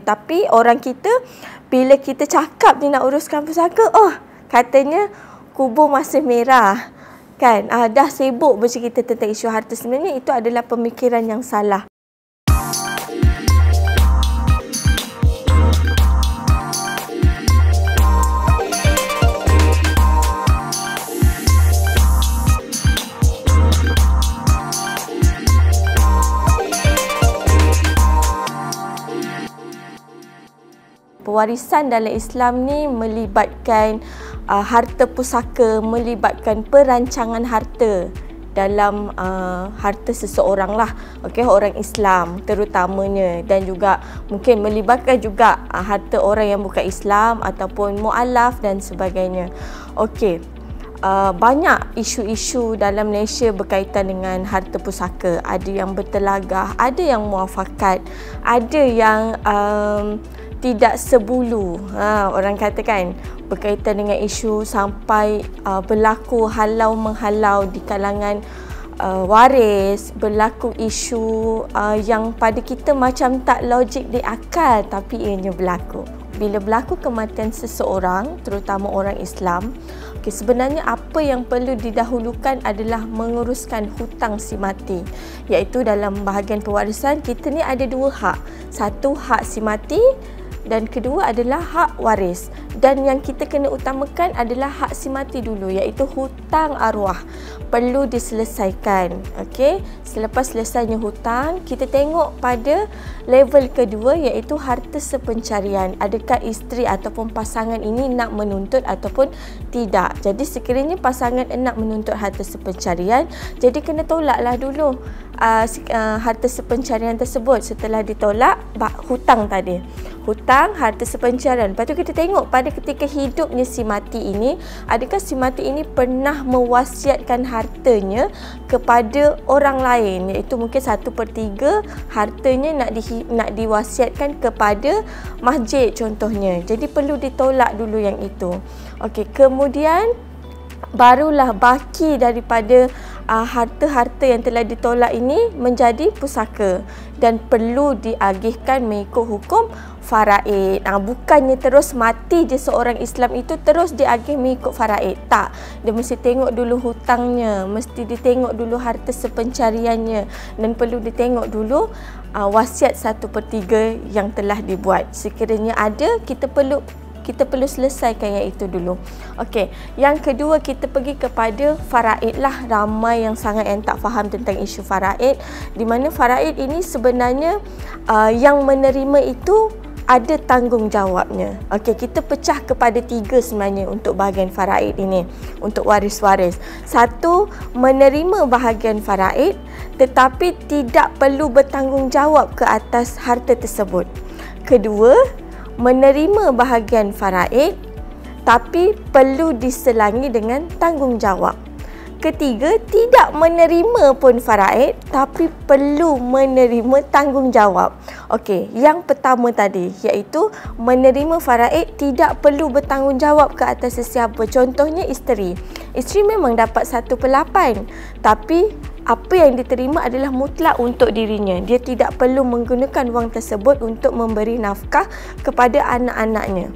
Tapi orang kita bila kita cakap dia nak uruskan pusaka, katanya kubur masih merah. Kan? Dah sibuk bercerita tentang isu harta. Sebenarnya itu adalah pemikiran yang salah. Pewarisan dalam Islam ni melibatkan harta pusaka, melibatkan perancangan harta dalam harta seseorang lah, orang Islam terutamanya, dan juga mungkin melibatkan juga harta orang yang bukan Islam ataupun mu'alaf dan sebagainya. Banyak isu-isu dalam Malaysia berkaitan dengan harta pusaka. Ada yang bertelagah, ada yang muafakat, ada yang tidak sebulu, orang katakan, berkaitan dengan isu sampai berlaku halau menghalau di kalangan waris, berlaku isu yang pada kita macam tak logik di akal, tapi ianya berlaku. Bila berlaku kematian seseorang, terutama orang Islam, sebenarnya apa yang perlu didahulukan adalah menguruskan hutang si mati, iaitu dalam bahagian pewarisan kita ni ada dua hak. Satu, hak si mati, dan kedua adalah hak waris. Dan yang kita kena utamakan adalah hak si mati dulu, iaitu hutang arwah. Perlu diselesaikan. Selepas selesainya hutang, kita tengok pada level kedua, iaitu harta sepencarian. Adakah isteri ataupun pasangan ini nak menuntut ataupun tidak. Jadi sekiranya pasangan nak menuntut harta sepencarian, jadi kena tolaklah dulu harta sepencarian tersebut. Setelah ditolak, hutang tadi, hutang, harta sepencarian. Lepas tu kita tengok pada ketika hidupnya si mati ini, adakah si mati ini pernah mewasiatkan hartanya kepada orang lain, iaitu mungkin 1/3 hartanya nak diwasiatkan kepada masjid contohnya. Jadi perlu ditolak dulu yang itu. Kemudian barulah baki daripada harta-harta yang telah ditolak ini menjadi pusaka dan perlu diagihkan mengikut hukum faraid. Bukannya terus mati je seorang Islam itu terus diagih mengikut faraid. Tak, dia mesti tengok dulu hutangnya, mesti ditengok dulu harta sepencariannya, dan perlu ditengok dulu wasiat 1/3 yang telah dibuat. Sekiranya ada, kita perlu selesaikan yang itu dulu. Yang kedua, kita pergi kepada faraid lah. Ramai yang sangat yang tak faham tentang isu faraid, di mana faraid ini sebenarnya yang menerima itu ada tanggungjawabnya. Kita pecah kepada 3 sebenarnya untuk bahagian faraid ini, untuk waris-waris. Satu, menerima bahagian faraid tetapi tidak perlu bertanggungjawab ke atas harta tersebut. Kedua, menerima bahagian faraid tapi perlu diselangi dengan tanggungjawab. Ketiga, tidak menerima pun faraid tapi perlu menerima tanggungjawab. Yang pertama tadi, iaitu menerima faraid tidak perlu bertanggungjawab ke atas sesiapa. Contohnya isteri. Isteri memang dapat 1/8, tapi apa yang diterima adalah mutlak untuk dirinya. Dia tidak perlu menggunakan wang tersebut untuk memberi nafkah kepada anak-anaknya.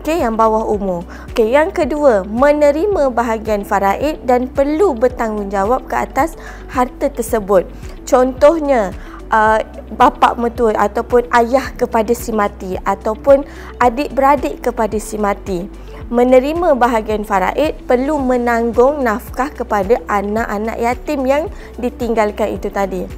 Yang bawah umur. Yang kedua, menerima bahagian faraid dan perlu bertanggungjawab ke atas harta tersebut. Contohnya, bapa mertua ataupun ayah kepada si mati ataupun adik-beradik kepada si mati. Menerima bahagian faraid perlu menanggung nafkah kepada anak-anak yatim yang ditinggalkan itu tadi.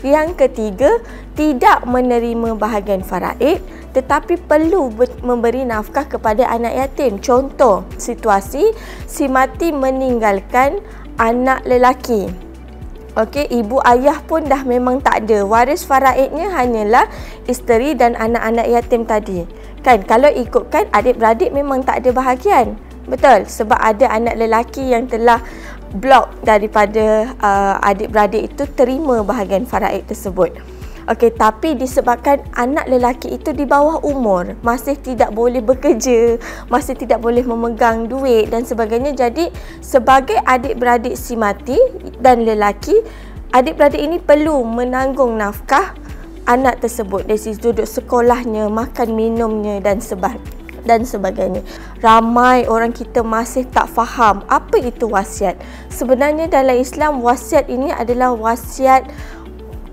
Yang ketiga, tidak menerima bahagian faraid tetapi perlu memberi nafkah kepada anak yatim. Contoh situasi, si mati meninggalkan anak lelaki. Ibu ayah pun dah memang tak ada. Waris faraidnya hanyalah isteri dan anak-anak yatim tadi. Kalau ikutkan adik-beradik memang tak ada bahagian. Betul, sebab ada anak lelaki yang telah blok daripada adik-beradik itu terima bahagian faraid tersebut. Tapi disebabkan anak lelaki itu di bawah umur, masih tidak boleh bekerja, masih tidak boleh memegang duit dan sebagainya. Jadi sebagai adik-beradik si mati dan lelaki, adik-beradik ini perlu menanggung nafkah anak tersebut, dari sisi duduk sekolahnya, makan minumnya dan sebagainya. Ramai orang kita masih tak faham apa itu wasiat. Sebenarnya dalam Islam, wasiat ini adalah wasiat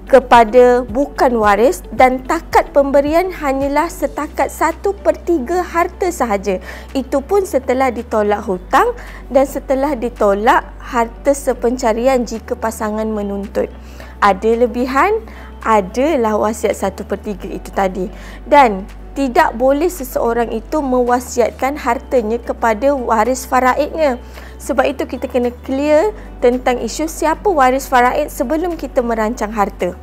kepada bukan waris, dan takat pemberian hanyalah setakat 1/3 harta sahaja. Itu pun setelah ditolak hutang dan setelah ditolak harta sepencarian jika pasangan menuntut. Ada lebihan, adalah wasiat 1/3 itu tadi. Dan tidak boleh seseorang itu mewasiatkan hartanya kepada waris faraidnya. Sebab itu kita kena clear tentang isu siapa waris faraid sebelum kita merancang harta.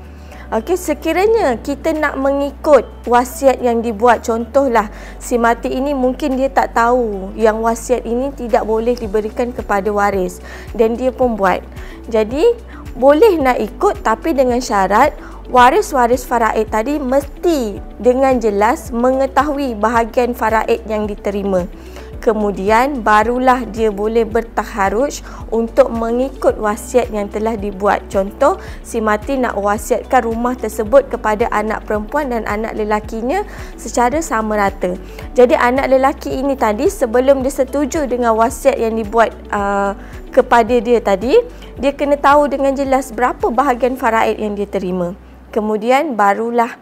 Okey, sekiranya kita nak mengikut wasiat yang dibuat, contohlah si mati ini mungkin dia tak tahu yang wasiat ini tidak boleh diberikan kepada waris dan dia pun buat. Jadi boleh nak ikut, tapi dengan syarat waris-waris faraid tadi mesti dengan jelas mengetahui bahagian faraid yang diterima. Kemudian barulah dia boleh bertaharuj untuk mengikut wasiat yang telah dibuat. Contoh, si mati nak wasiatkan rumah tersebut kepada anak perempuan dan anak lelakinya secara sama rata. Jadi anak lelaki ini tadi, sebelum dia setuju dengan wasiat yang dibuat kepada dia tadi, dia kena tahu dengan jelas berapa bahagian faraid yang dia terima. Kemudian barulah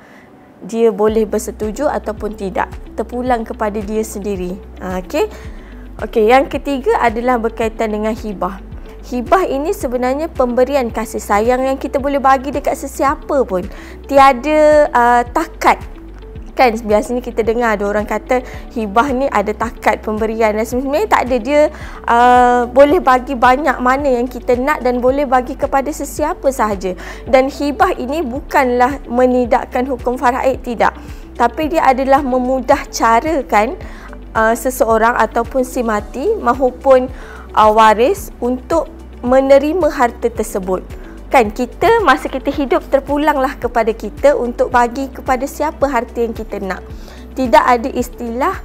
dia boleh bersetuju ataupun tidak, terpulang kepada dia sendiri. Okey, yang ketiga adalah berkaitan dengan hibah. Hibah ini sebenarnya pemberian kasih sayang yang kita boleh bagi dekat sesiapa pun. Tiada takat. Kan biasanya kita dengar ada orang kata hibah ni ada takat pemberian, dan sebenarnya tak ada. Dia boleh bagi banyak mana yang kita nak dan boleh bagi kepada sesiapa sahaja. Dan hibah ini bukanlah menidakkan hukum faraid, tidak, tapi dia adalah memudah carakan seseorang ataupun si mati maupun waris untuk menerima harta tersebut. Kan kita masa kita hidup terpulanglah kepada kita untuk bagi kepada siapa harta yang kita nak. Tidak ada istilah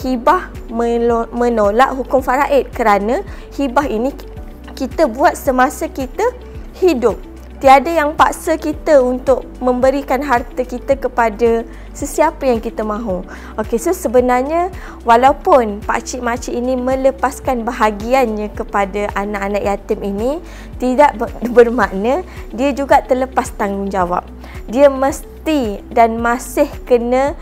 hibah menolak hukum faraid, kerana hibah ini kita buat semasa kita hidup. Tiada yang paksa kita untuk memberikan harta kita kepada sesiapa yang kita mahu. Okey, so sebenarnya walaupun pakcik-makcik ini melepaskan bahagiannya kepada anak-anak yatim ini, tidak bermakna dia juga terlepas tanggungjawab. Dia mesti dan masih kena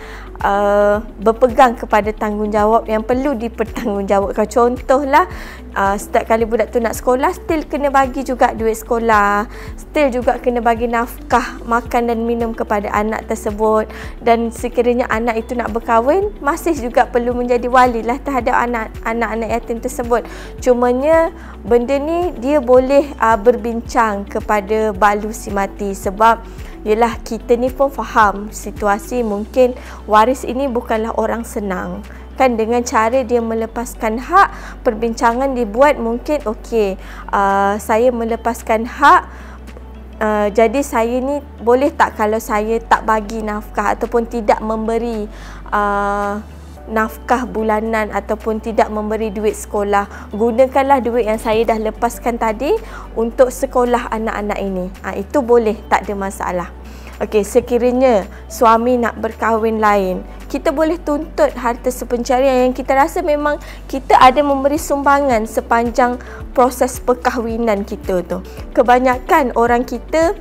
berpegang kepada tanggungjawab yang perlu dipertanggungjawabkan. Contohlah, setiap kali budak tu nak sekolah, still kena bagi juga duit sekolah, still juga kena bagi nafkah makan dan minum kepada anak tersebut. Dan sekiranya anak itu nak berkahwin, masih juga perlu menjadi wali lah terhadap anak-anak yatim tersebut. Cumanya benda ni dia boleh berbincang kepada balu si mati, sebab yelah kita ni pun faham situasi mungkin waris ini bukanlah orang senang. Kan dengan cara dia melepaskan hak, perbincangan dibuat mungkin okey, saya melepaskan hak, jadi saya ni boleh tak kalau saya tak bagi nafkah ataupun tidak memberi nafkah bulanan ataupun tidak memberi duit sekolah. Gunakanlah duit yang saya dah lepaskan tadi untuk sekolah anak-anak ini. Itu boleh, tak ada masalah. Okey, sekiranya suami nak berkahwin lain, kita boleh tuntut harta sepencarian yang kita rasa memang kita ada memberi sumbangan sepanjang proses perkahwinan kita tu. Kebanyakan orang kita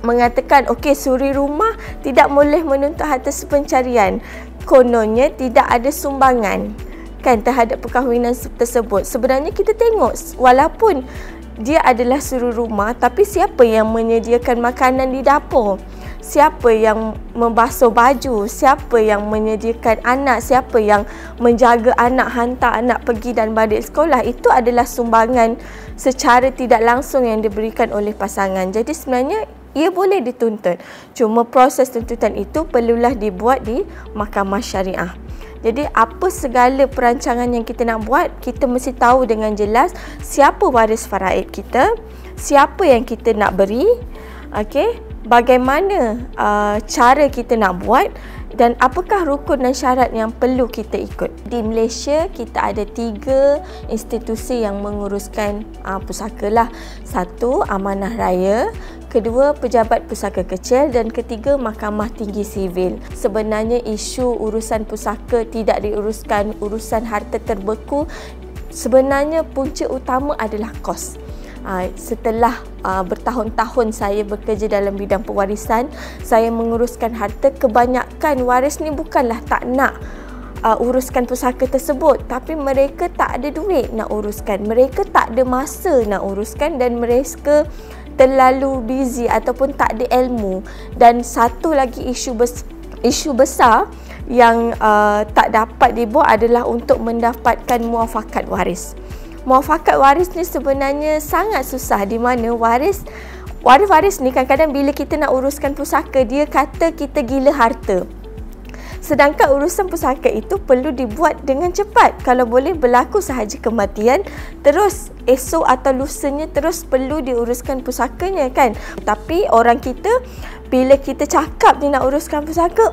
mengatakan okey, suri rumah tidak boleh menuntut harta sepencarian, kononnya tidak ada sumbangan kan terhadap perkahwinan tersebut. Sebenarnya kita tengok, walaupun dia adalah suri rumah, tapi siapa yang menyediakan makanan di dapur? Siapa yang membasuh baju? Siapa yang menyediakan anak? Siapa yang menjaga anak, hantar anak pergi dan balik sekolah? Itu adalah sumbangan secara tidak langsung yang diberikan oleh pasangan. Jadi sebenarnya ia boleh dituntut. Cuma proses tuntutan itu perlulah dibuat di mahkamah syariah. Jadi apa segala perancangan yang kita nak buat, kita mesti tahu dengan jelas siapa waris faraid kita, siapa yang kita nak beri, okey, bagaimana cara kita nak buat, dan apakah rukun dan syarat yang perlu kita ikut. Di Malaysia kita ada 3 institusi yang menguruskan pusaka lah. 1, Amanah Raya. kedua pejabat pusaka kecil, dan ketiga Mahkamah Tinggi Sivil. Sebenarnya isu urusan pusaka tidak diuruskan, urusan harta terbeku, sebenarnya punca utama adalah kos. Setelah bertahun-tahun saya bekerja dalam bidang pewarisan, saya menguruskan harta. Kebanyakan waris ni bukanlah tak nak uruskan pusaka tersebut, tapi mereka tak ada duit nak uruskan, mereka tak ada masa nak uruskan, dan mereka terlalu busy ataupun tak ada ilmu. Dan satu lagi isu besar yang tak dapat dibuat adalah untuk mendapatkan muafakat waris. Muafakat waris ni sebenarnya sangat susah, di mana waris ni kadang-kadang bila kita nak uruskan pusaka, dia kata kita gila harta. Sedangkan urusan pusaka itu perlu dibuat dengan cepat. Kalau boleh berlaku sahaja kematian, terus esok atau lusanya terus perlu diuruskan pusakanya, kan. Tapi orang kita, bila kita cakap dia nak uruskan pusaka,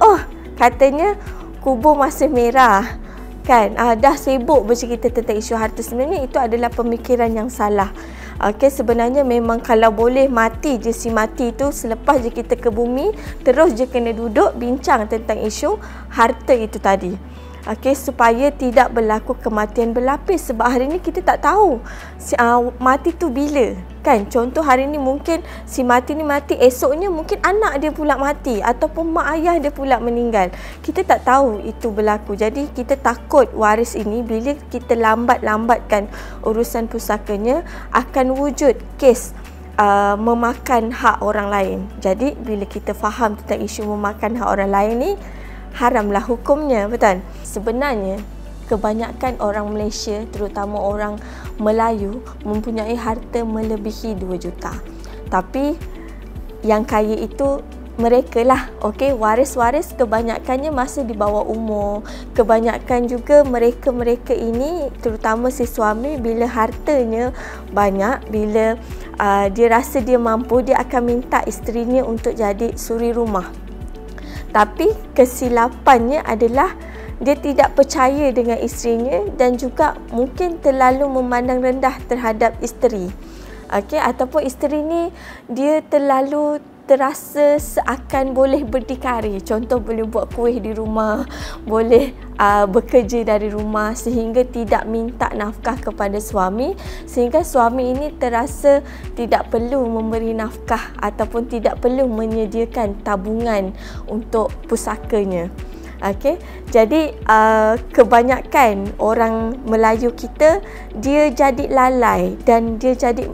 katanya kubur masih merah, kan. Dah sibuk bercerita tentang isu harta. Sebenarnya itu adalah pemikiran yang salah. Sebenarnya memang kalau boleh mati je, si mati tu selepas je kita ke bumi, terus je kena duduk bincang tentang isu harta itu tadi. Supaya tidak berlaku kematian berlapis. Sebab hari ni kita tak tahu mati tu bila, kan. Contoh hari ni mungkin si mati ni mati, esoknya mungkin anak dia pula mati ataupun mak ayah dia pula meninggal. Kita tak tahu itu berlaku. Jadi kita takut waris ini bila kita lambatkan urusan pusakanya akan wujud kes memakan hak orang lain. Jadi bila kita faham tentang isu memakan hak orang lain ni, haramlah hukumnya, betul? Sebenarnya kebanyakan orang Malaysia, terutama orang Melayu, mempunyai harta melebihi 2 juta. Tapi yang kaya itu mereka lah, waris-waris kebanyakannya masih di bawah umur. Kebanyakan juga mereka ini, terutama si suami, bila hartanya banyak, bila dia rasa dia mampu, dia akan minta isterinya untuk jadi suri rumah. Tapi kesilapannya adalah dia tidak percaya dengan isterinya dan juga mungkin terlalu memandang rendah terhadap isteri. Ataupun isteri ni dia terlalu terasa seakan boleh berdikari. Contoh, boleh buat kuih di rumah, boleh bekerja dari rumah sehingga tidak minta nafkah kepada suami, sehingga suami ini terasa tidak perlu memberi nafkah ataupun tidak perlu menyediakan tabungan untuk pusakanya. Jadi kebanyakan orang Melayu kita, dia jadi lalai dan dia jadi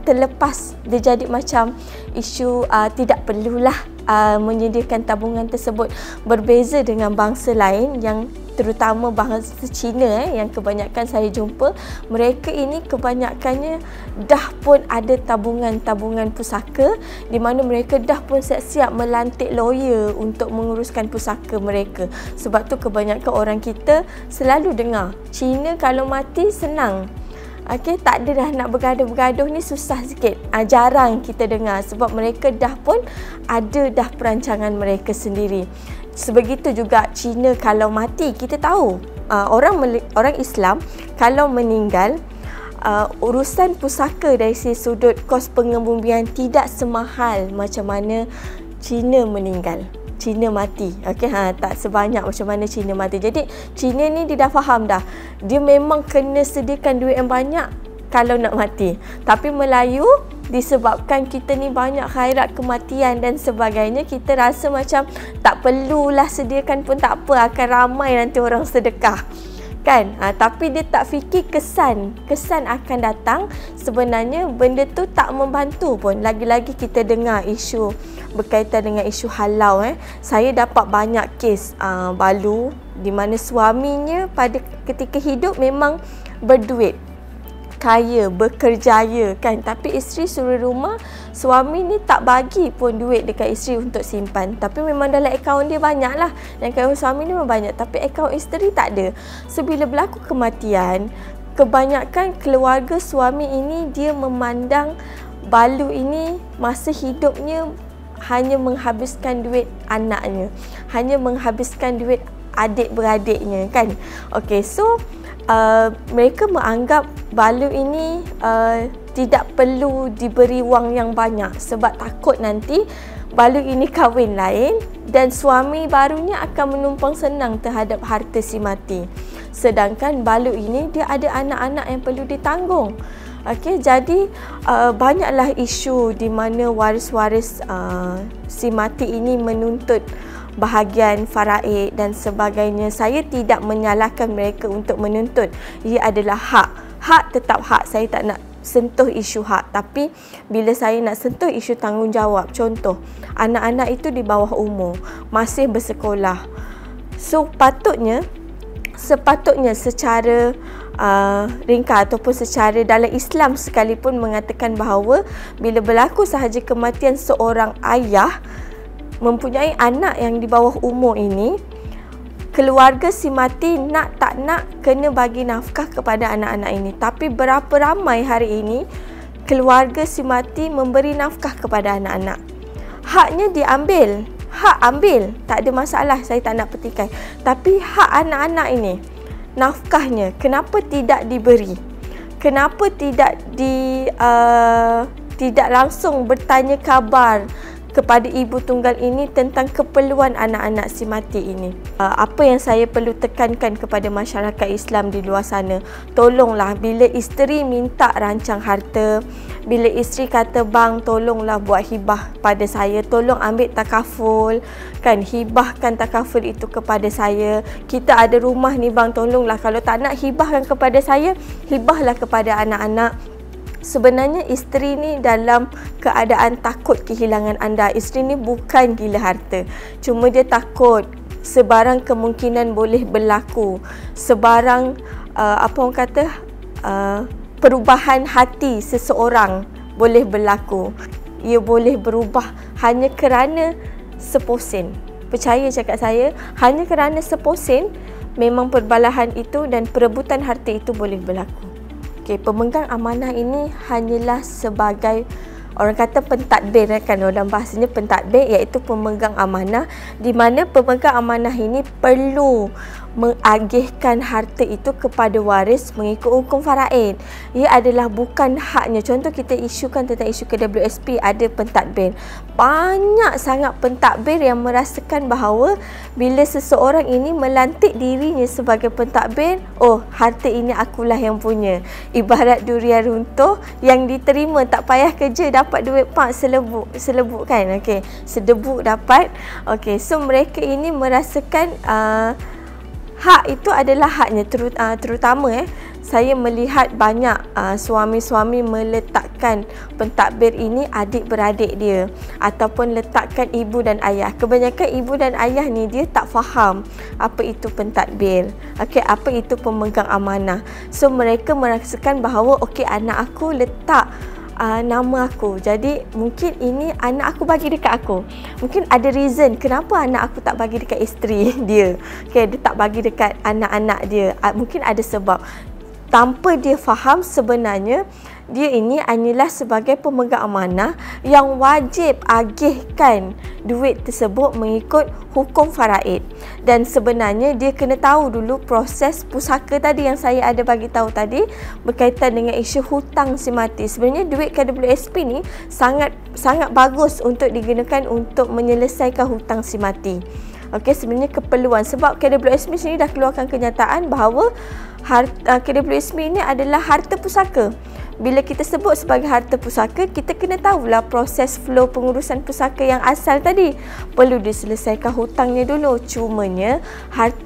terlepas, dia jadi macam isu tidak perlulah menyediakan tabungan tersebut. Berbeza dengan bangsa lain, yang terutama bangsa Cina yang kebanyakan saya jumpa, mereka ini kebanyakannya dah pun ada tabungan pusaka, di mana mereka dah pun siap-siap melantik lawyer untuk menguruskan pusaka mereka. Sebab tu kebanyakan orang kita selalu dengar Cina kalau mati senang. Tak ada dah nak bergaduh-bergaduh ni, susah sikit. Jarang kita dengar sebab mereka dah pun ada dah perancangan mereka sendiri. Sebegitu juga Cina kalau mati, kita tahu orang Islam kalau meninggal, urusan pusaka dari sudut kos pengebumian tidak semahal macam mana Cina meninggal, Cina mati. Tak sebanyak macam mana Cina mati. Jadi Cina ni dia dah faham dah, dia memang kena sediakan duit yang banyak kalau nak mati. Tapi Melayu, disebabkan kita ni banyak khairat kematian dan sebagainya, kita rasa macam tak perlulah sediakan pun tak apa, akan ramai nanti orang sedekah, kan. Tapi dia tak fikir kesan akan datang. Sebenarnya benda tu tak membantu pun. Lagi-lagi kita dengar isu berkaitan dengan isu halau. Saya dapat banyak kes balu di mana suaminya pada ketika hidup memang berduit, kaya, berkerjaya, kan. Tapi isteri suri rumah, suami ni tak bagi pun duit dekat isteri untuk simpan. Tapi memang dalam akaun dia banyak lah. Yang akaun suami ni memang banyak, tapi akaun isteri tak ada. So bila berlaku kematian, kebanyakan keluarga suami ini dia memandang balu ini masa hidupnya hanya menghabiskan duit anaknya, hanya menghabiskan duit adik-beradiknya, kan. So mereka menganggap balu ini tidak perlu diberi wang yang banyak sebab takut nanti balu ini kahwin lain dan suami barunya akan menumpang senang terhadap harta si mati. Sedangkan balu ini dia ada anak-anak yang perlu ditanggung. Okey, jadi banyaklah isu di mana waris-waris si mati ini menuntut bahagian faraid dan sebagainya. Saya tidak menyalahkan mereka untuk menuntut. Ia adalah hak. Hak tetap hak. Saya tak nak sentuh isu hak. Tapi bila saya nak sentuh isu tanggungjawab, contoh, anak-anak itu di bawah umur, masih bersekolah. So, sepatutnya secara ringkas ataupun secara dalam Islam sekalipun mengatakan bahawa bila berlaku sahaja kematian seorang ayah mempunyai anak yang di bawah umur ini, keluarga si mati nak tak nak kena bagi nafkah kepada anak-anak ini. Tapi berapa ramai hari ini keluarga si mati memberi nafkah kepada anak-anak? Haknya diambil. Hak ambil, tak ada masalah, saya tak nak petikai. Tapi hak anak-anak ini, nafkahnya, kenapa tidak diberi? Kenapa tidak tidak langsung bertanya khabar kepada ibu tunggal ini tentang keperluan anak-anak si mati ini? Apa yang saya perlu tekankan kepada masyarakat Islam di luar sana, tolonglah bila isteri minta rancang harta, bila isteri kata bang tolonglah buat hibah pada saya, tolong ambil takaful, kan, hibahkan takaful itu kepada saya. Kita ada rumah ni bang, tolonglah, kalau tak nak hibahkan kepada saya, hibahlah kepada anak-anak. Sebenarnya isteri ni dalam keadaan takut kehilangan anda. Isteri ni bukan gila harta, cuma dia takut sebarang kemungkinan boleh berlaku, sebarang apa orang kata, perubahan hati seseorang boleh berlaku. Ia boleh berubah hanya kerana seposen. Percaya cakap saya, hanya kerana seposen memang perbalahan itu dan perebutan harta itu boleh berlaku. Okay, pemegang amanah ini hanyalah sebagai, orang kata pentadbir, kan, dalam bahasanya pentadbir, iaitu pemegang amanah, di mana pemegang amanah ini perlu mengagihkan harta itu kepada waris mengikut hukum faraid. Ia adalah bukan haknya. Contoh kita isukan tentang isu KWSP, ada pentadbir. Banyak sangat pentadbir yang merasakan bahawa bila seseorang ini melantik dirinya sebagai pentadbir, oh, harta ini akulah yang punya. Ibarat durian runtuh yang diterima, tak payah kerja dapat duit pak selebuk kan. Okey, sedebuk dapat. Okey, so mereka ini merasakan hak itu adalah haknya. Terutama saya melihat banyak suami-suami meletakkan pentadbir ini adik-beradik dia ataupun letakkan ibu dan ayah. Kebanyakan ibu dan ayah ni dia tak faham apa itu pentadbir. Okey, apa itu pemegang amanah. So mereka merasakan bahawa okey, anak aku letak nama aku, jadi mungkin ini anak aku bagi dekat aku. Mungkin ada reason kenapa anak aku tak bagi dekat isteri dia. Okay, dia tak bagi dekat anak-anak dia. Mungkin ada sebab. Tanpa dia faham sebenarnya dia ini hanyalah sebagai pemegang amanah yang wajib agihkan duit tersebut mengikut hukum faraid. Dan sebenarnya dia kena tahu dulu proses pusaka tadi yang saya ada bagi tahu tadi berkaitan dengan isu hutang si mati. Sebenarnya duit KWSP ni sangat bagus untuk digunakan untuk menyelesaikan hutang si mati. Okey, sebenarnya keperluan, sebab KWSP sendiri dah keluarkan kenyataan bahawa KWSP ini adalah harta pusaka. Bila kita sebut sebagai harta pusaka, kita kena tahulah proses flow pengurusan pusaka yang asal tadi. Perlu diselesaikan hutangnya dulu. Cumanya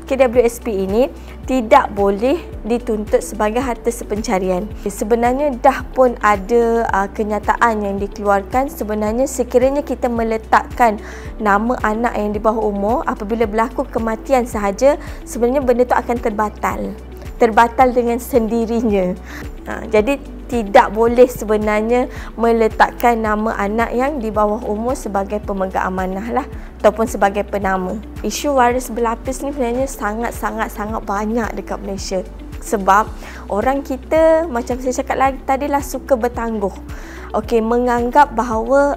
KWSP ini tidak boleh dituntut sebagai harta sepencarian. Sebenarnya dah pun ada kenyataan yang dikeluarkan. Sebenarnya sekiranya kita meletakkan nama anak yang di bawah umur, apabila berlaku kematian sahaja, sebenarnya benda tu akan terbatal dengan sendirinya. Jadi tidak boleh sebenarnya meletakkan nama anak yang di bawah umur sebagai pemegang amanah lah, ataupun sebagai penama. Isu waris berlapis ni sebenarnya sangat banyak dekat Malaysia. Sebab orang kita, macam saya cakap tadi lah, suka bertangguh. Okey, menganggap bahawa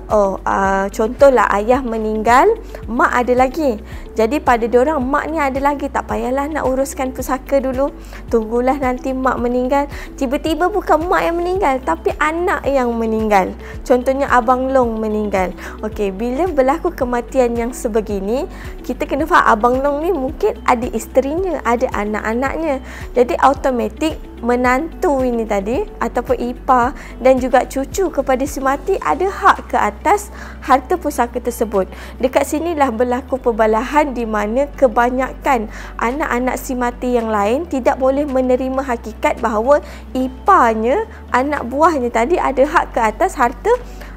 contohlah ayah meninggal, mak ada lagi. Jadi pada diorang, mak ni ada lagi, tak payahlah nak uruskan pusaka dulu, tunggulah nanti mak meninggal. Tiba-tiba bukan mak yang meninggal, tapi anak yang meninggal. Contohnya Abang Long meninggal. Okey, bila berlaku kematian yang sebegini, kita kena faham Abang Long ni mungkin ada isterinya, ada anak-anaknya. Jadi automatik menantu ini tadi ataupun ipar dan juga cucu kepada si mati ada hak ke atas harta pusaka tersebut. Dekat sinilah berlaku perbalahan di mana kebanyakan anak-anak si mati yang lain tidak boleh menerima hakikat bahawa iparnya, anak buahnya tadi ada hak ke atas harta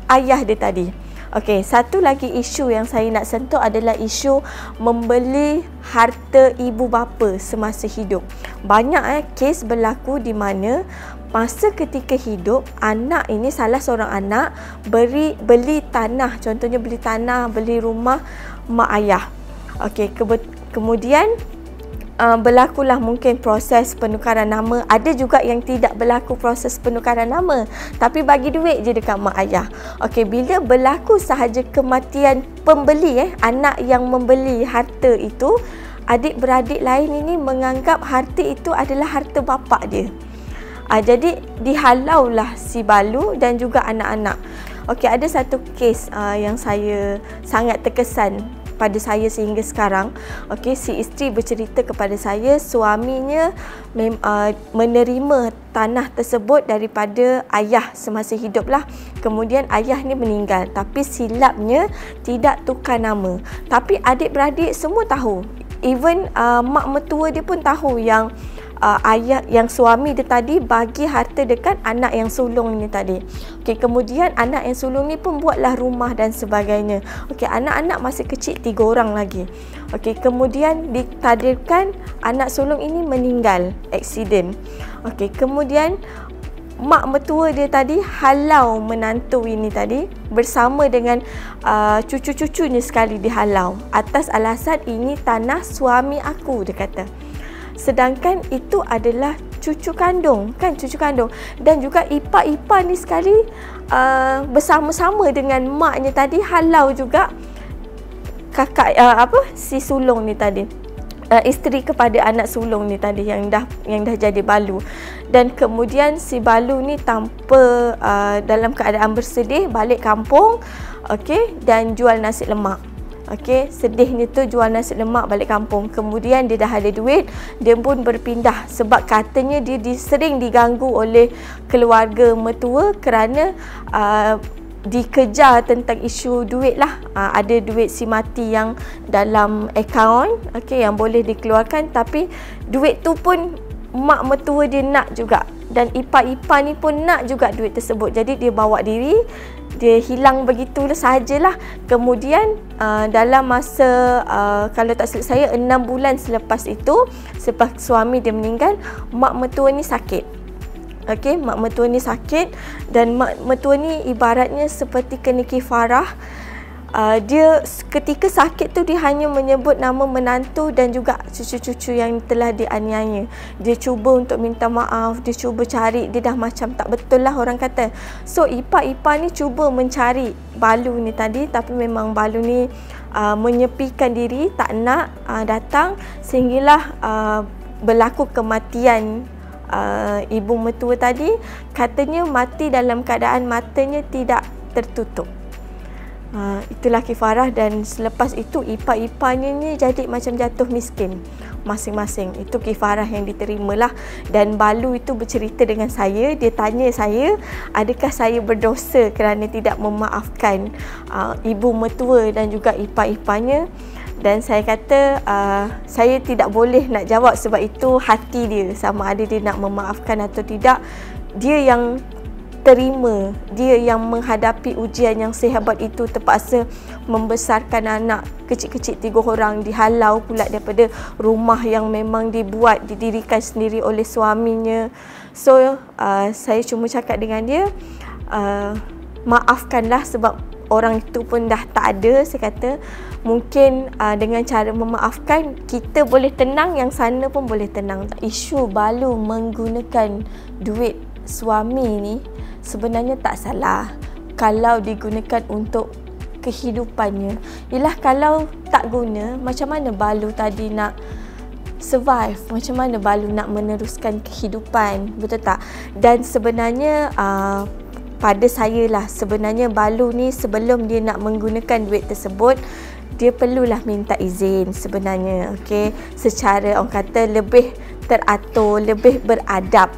ayah dia tadi. Okey, satu lagi isu yang saya nak sentuh adalah isu membeli harta ibu bapa semasa hidup. Banyak kes berlaku di mana masa ketika hidup, anak ini, salah seorang anak beli tanah, contohnya beli tanah, beli rumah mak ayah. Okey, kemudian berlakulah mungkin proses penukaran nama. Ada juga yang tidak berlaku proses penukaran nama, tapi bagi duit je dekat mak ayah. Okey, bila berlaku sahaja kematian pembeli, anak yang membeli harta itu, adik-beradik lain ini menganggap harta itu adalah harta bapa dia. Jadi dihalaulah si Balu dan juga anak-anak. Okey, ada satu kes yang saya sangat terkesan pada saya sehingga sekarang. Okey, si isteri bercerita kepada saya suaminya menerima tanah tersebut daripada ayah semasa hidup lah. Kemudian ayah ni meninggal, tapi silapnya tidak tukar nama. Tapi adik-beradik semua tahu. Even mak mertua dia pun tahu yang ayah, yang suami dia tadi bagi harta dekat anak yang sulung ni tadi. Okey, kemudian anak yang sulung ni pun buatlah rumah dan sebagainya. Okey, anak-anak masih kecil, 3 orang lagi. Okey, kemudian ditakdirkan anak sulung ini meninggal, aksiden. Okey, kemudian mak mertua dia tadi halau menantu ini tadi bersama dengan cucu-cucunya sekali dihalau atas alasan ini tanah suami aku, dia kata. Sedangkan itu adalah cucu kandung, kan, cucu kandung. Dan juga ipar-ipar ni sekali bersama-sama dengan maknya tadi halau juga kakak si sulung ni tadi, isteri kepada anak sulung ni tadi yang dah jadi Balu. Dan kemudian si Balu ni tanpa dalam keadaan bersedih balik kampung, okey, dan jual nasi lemak. Okey, sedihnya tu jual nasi lemak balik kampung. Kemudian dia dah ada duit, dia pun berpindah sebab katanya dia sering diganggu oleh keluarga mertua kerana dikejar tentang isu duit lah. Ada duit si mati yang dalam akaun, okey, yang boleh dikeluarkan, tapi duit tu pun mak mertua dia nak juga dan ipar-ipar ni pun nak juga duit tersebut. Jadi dia bawa diri, dia hilang begitulah sahajalah. Kemudian dalam masa kalau tak silap saya 6 bulan selepas itu, selepas suami dia meninggal, mak mertua ni sakit. Okey, mak mertua ni sakit dan mak mertua ni ibaratnya seperti kena kifarah. Dia ketika sakit tu dia hanya menyebut nama menantu dan juga cucu-cucu yang telah dianiaya. Dia cuba untuk minta maaf, dia cuba cari, dia dah macam tak betul lah orang kata. So ipar-ipar ni cuba mencari Balu ni tadi, tapi memang Balu ni menyepikan diri, tak nak datang, sehinggalah berlaku kematian ibu mertua tadi. Katanya mati dalam keadaan matanya tidak tertutup. Itulah kifarah, dan selepas itu ipar-iparnya ni jadi macam jatuh miskin masing-masing. Itu kifarah yang diterimalah. Dan Balu itu bercerita dengan saya, dia tanya saya adakah saya berdosa kerana tidak memaafkan ibu mertua dan juga ipar-iparnya. Dan saya kata saya tidak boleh nak jawab sebab itu hati dia, sama ada dia nak memaafkan atau tidak. Dia yang terima, dia yang menghadapi ujian yang sehebat itu, terpaksa membesarkan anak kecil-kecil 3 orang, dihalau pula daripada rumah yang memang dibuat, didirikan sendiri oleh suaminya. So saya cuma cakap dengan dia, maafkanlah sebab orang itu pun dah tak ada. Saya kata mungkin dengan cara memaafkan kita boleh tenang, yang sana pun boleh tenang. Isu Balu menggunakan duit suami ni sebenarnya tak salah kalau digunakan untuk kehidupannya. Ialah kalau tak guna, macam mana Balu tadi nak survive, macam mana Balu nak meneruskan kehidupan, betul tak? Dan sebenarnya pada saya lah, sebenarnya Balu ni sebelum dia nak menggunakan duit tersebut, dia perlulah minta izin sebenarnya, okey, secara orang kata lebih teratur, lebih beradab.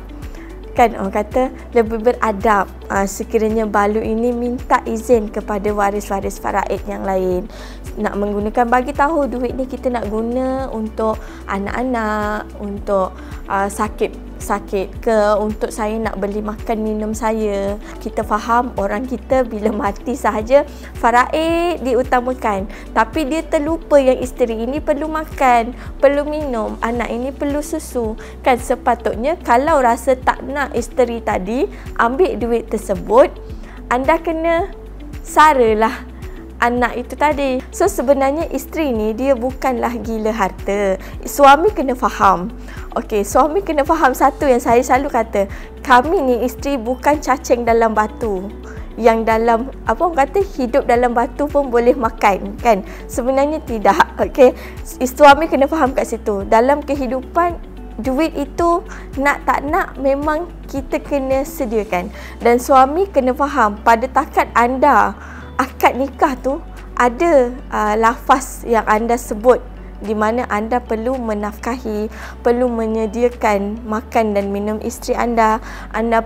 Kan orang kata lebih beradab. Sekiranya Balu ini minta izin kepada waris-waris faraid yang lain nak menggunakan, bagi tahu duit ni kita nak guna untuk anak-anak, untuk sakit ke, untuk saya nak beli makan minum saya. Kita faham orang kita bila mati sahaja faraid diutamakan, tapi dia terlupa yang isteri ini perlu makan, perlu minum, anak ini perlu susu. Kan sepatutnya kalau rasa tak nak isteri tadi ambil duit tersebut, anda kena saralah anak itu tadi. So sebenarnya isteri ni dia bukanlah gila harta. Suami kena faham. Okey, suami kena faham satu yang saya selalu kata, kami ni isteri bukan cacing dalam batu yang dalam apa orang kata hidup dalam batu pun boleh makan, kan? Sebenarnya tidak. Okey, suami kena faham kat situ. Dalam kehidupan, duit itu nak tak nak memang kita kena sediakan. Dan suami kena faham pada takat anda akad nikah tu ada lafaz yang anda sebut di mana anda perlu menafkahi, perlu menyediakan makan dan minum isteri anda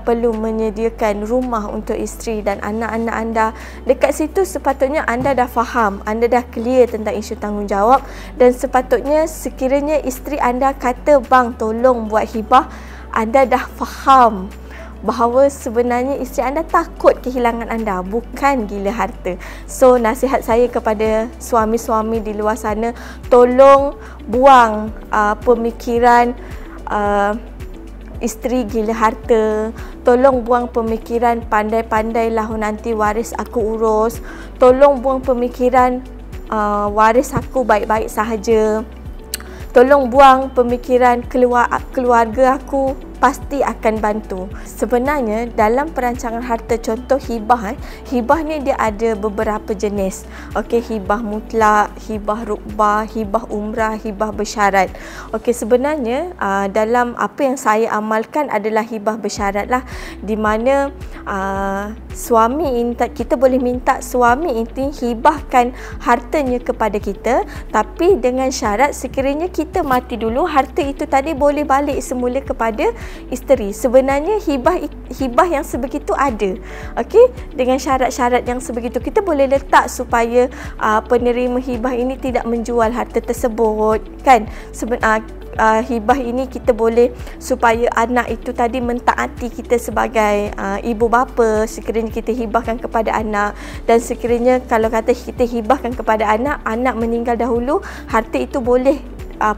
perlu menyediakan rumah untuk isteri dan anak-anak anda. Dekat situ sepatutnya anda dah faham, anda dah clear tentang isu tanggungjawab, dan sepatutnya sekiranya isteri anda kata bang tolong buat hibah, anda dah faham bahawa sebenarnya isteri anda takut kehilangan anda, bukan gila harta. So nasihat saya kepada suami-suami di luar sana, tolong buang pemikiran isteri gila harta. Tolong buang pemikiran pandai-pandailah nanti waris aku urus. Tolong buang pemikiran waris aku baik-baik sahaja. Tolong buang pemikiran keluarga aku pasti akan bantu. Sebenarnya dalam perancangan harta, contoh hibah, hibah ni dia ada beberapa jenis. Okey, hibah mutlak, hibah rukbah, hibah umrah, hibah bersyarat. Okey, sebenarnya dalam apa yang saya amalkan adalah hibah bersyarat lah, di mana suami ini, kita boleh minta suami ini hibahkan hartanya kepada kita, tapi dengan syarat sekiranya kita mati dulu, harta itu tadi boleh balik semula kepada isteri. Sebenarnya hibah yang sebegitu ada. Okey, dengan syarat-syarat yang sebegitu kita boleh letak supaya penerima hibah ini tidak menjual harta tersebut, kan? Hibah ini kita boleh supaya anak itu tadi mentaati kita sebagai ibu bapa sekiranya kita hibahkan kepada anak. Dan sekiranya kalau kata kita hibahkan kepada anak, anak meninggal dahulu, harta itu boleh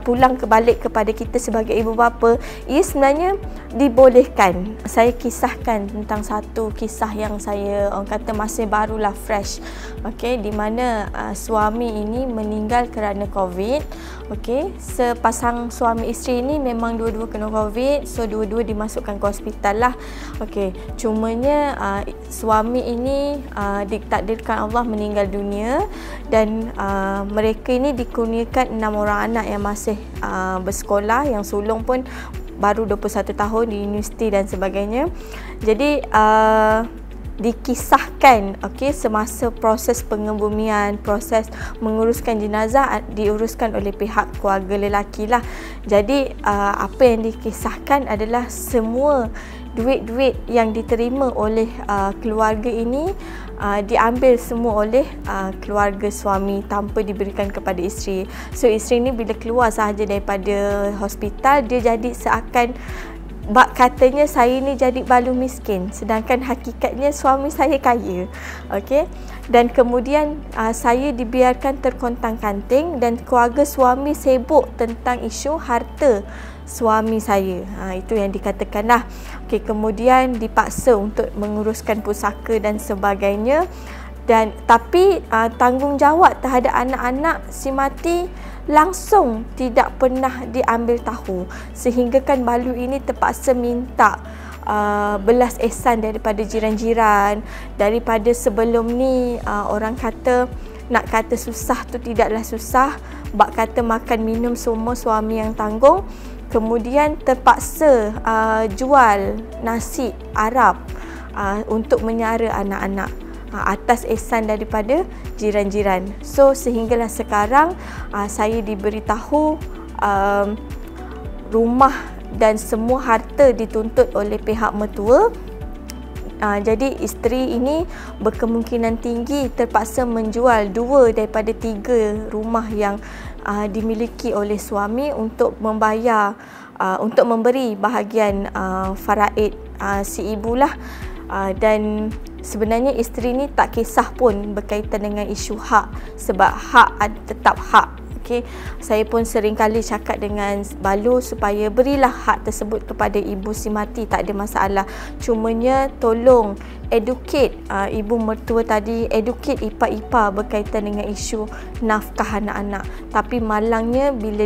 pulang kebalik kepada kita sebagai ibu bapa. Ia sebenarnya dibolehkan. Saya kisahkan tentang satu kisah yang saya orang kata masih barulah fresh. Okey, di mana suami ini meninggal kerana COVID. Okey, sepasang suami isteri ini memang dua-dua kena COVID, so dua-dua dimasukkan ke hospital lah. Okey, cumanya suami ini ditakdirkan Allah meninggal dunia, dan mereka ini dikurniakan 6 orang anak yang masih bersekolah, yang sulung pun baru 21 tahun di universiti dan sebagainya. Jadi dikisahkan, okey, semasa proses pengebumian, proses menguruskan jenazah diuruskan oleh pihak keluarga lelaki lah. Jadi apa yang dikisahkan adalah semua duit-duit yang diterima oleh keluarga ini diambil semua oleh keluarga suami tanpa diberikan kepada isteri. So isteri ni bila keluar sahaja daripada hospital, dia jadi seakan katanya saya ni jadi balu miskin, sedangkan hakikatnya suami saya kaya. Okey, dan kemudian saya dibiarkan terkontang-kanting dan keluarga suami sibuk tentang isu harta suami saya. Itu yang dikatakan lah. Okey, kemudian dipaksa untuk menguruskan pusaka dan sebagainya. Dan tapi tanggungjawab terhadap anak-anak si mati langsung tidak pernah diambil tahu, sehingga kan balu ini terpaksa minta belas ihsan daripada jiran-jiran. Daripada sebelum ni orang kata nak kata susah tu tidaklah susah, bak kata makan minum semua suami yang tanggung, kemudian terpaksa jual nasi Arab untuk menyara anak-anak atas ihsan daripada jiran-jiran. So sehinggalah sekarang saya diberitahu rumah dan semua harta dituntut oleh pihak mertua. Jadi isteri ini berkemungkinan tinggi terpaksa menjual 2 daripada 3 rumah yang dimiliki oleh suami untuk membayar, untuk memberi bahagian faraid si ibulah. Dan sebenarnya isteri ni tak kisah pun berkaitan dengan isu hak, sebab hak tetap hak. Okay. Saya pun sering kali cakap dengan Balu supaya berilah hak tersebut kepada ibu si mati, tak ada masalah. Cumanya tolong educate ibu mertua tadi, educate ipar-ipar berkaitan dengan isu nafkah anak-anak. Tapi malangnya bila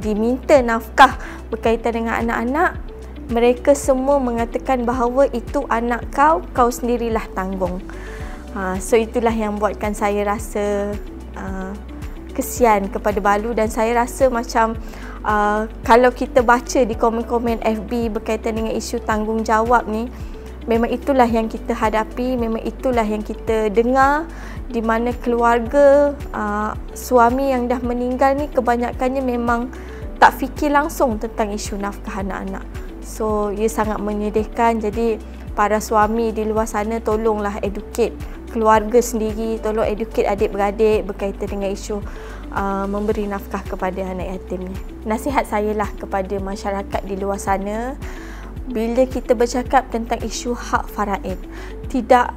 diminta nafkah berkaitan dengan anak-anak, mereka semua mengatakan bahawa itu anak kau sendirilah tanggung. So itulah yang buatkan saya rasa kesian kepada Balu, dan saya rasa macam kalau kita baca di komen-komen FB berkaitan dengan isu tanggungjawab ni, memang itulah yang kita hadapi, memang itulah yang kita dengar, di mana keluarga suami yang dah meninggal ni kebanyakannya memang tak fikir langsung tentang isu nafkah anak-anak. So ia sangat menyedihkan. Jadi para suami di luar sana, tolonglah educate keluarga sendiri, tolong educate adik-beradik berkaitan dengan isu memberi nafkah kepada anak yatim ni. Nasihat saya lah kepada masyarakat di luar sana, bila kita bercakap tentang isu hak faraid, tidak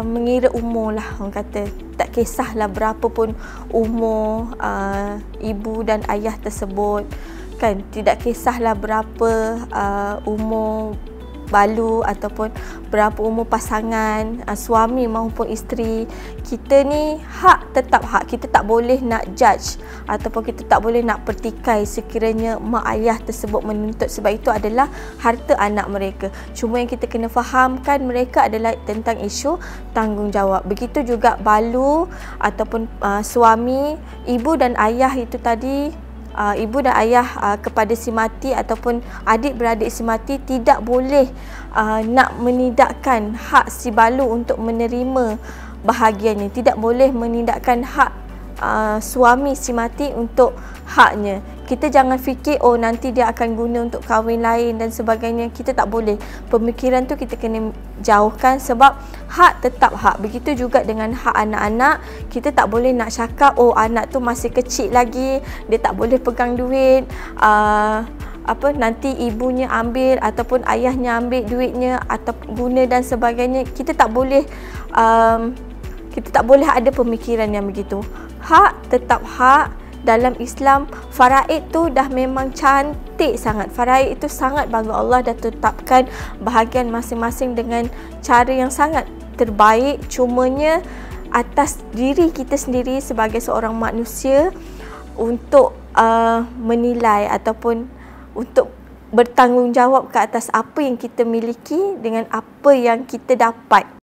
mengira umur lah, orang kata tak kisahlah berapa pun umur ibu dan ayah tersebut, kan, tidak kisahlah berapa umur Balu ataupun berapa umur pasangan, suami maupun isteri. Kita ni hak tetap hak. Kita tak boleh nak judge ataupun kita tak boleh nak pertikai sekiranya mak ayah tersebut menuntut, sebab itu adalah harta anak mereka. Cuma yang kita kena fahamkan mereka adalah tentang isu tanggungjawab. Begitu juga Balu ataupun suami, ibu dan ayah itu tadi, ibu dan ayah kepada si mati ataupun adik-beradik si mati tidak boleh nak menidakkan hak si Balu untuk menerima bahagiannya, tidak boleh menidakkan hak suami si mati untuk haknya. Kita jangan fikir oh nanti dia akan guna untuk kahwin lain dan sebagainya. Kita tak boleh. Pemikiran tu kita kena jauhkan, sebab hak tetap hak. Begitu juga dengan hak anak-anak. Kita tak boleh nak cakap oh anak tu masih kecil lagi, dia tak boleh pegang duit, nanti ibunya ambil ataupun ayahnya ambil duitnya atau guna dan sebagainya. Kita tak boleh ada pemikiran yang begitu. Hak tetap hak. Dalam Islam, faraid tu dah memang cantik sangat. Faraid itu sangat bangga, Allah dah tetapkan bahagian masing-masing dengan cara yang sangat terbaik. Cumanya atas diri kita sendiri sebagai seorang manusia untuk menilai ataupun untuk bertanggungjawab ke atas apa yang kita miliki dengan apa yang kita dapat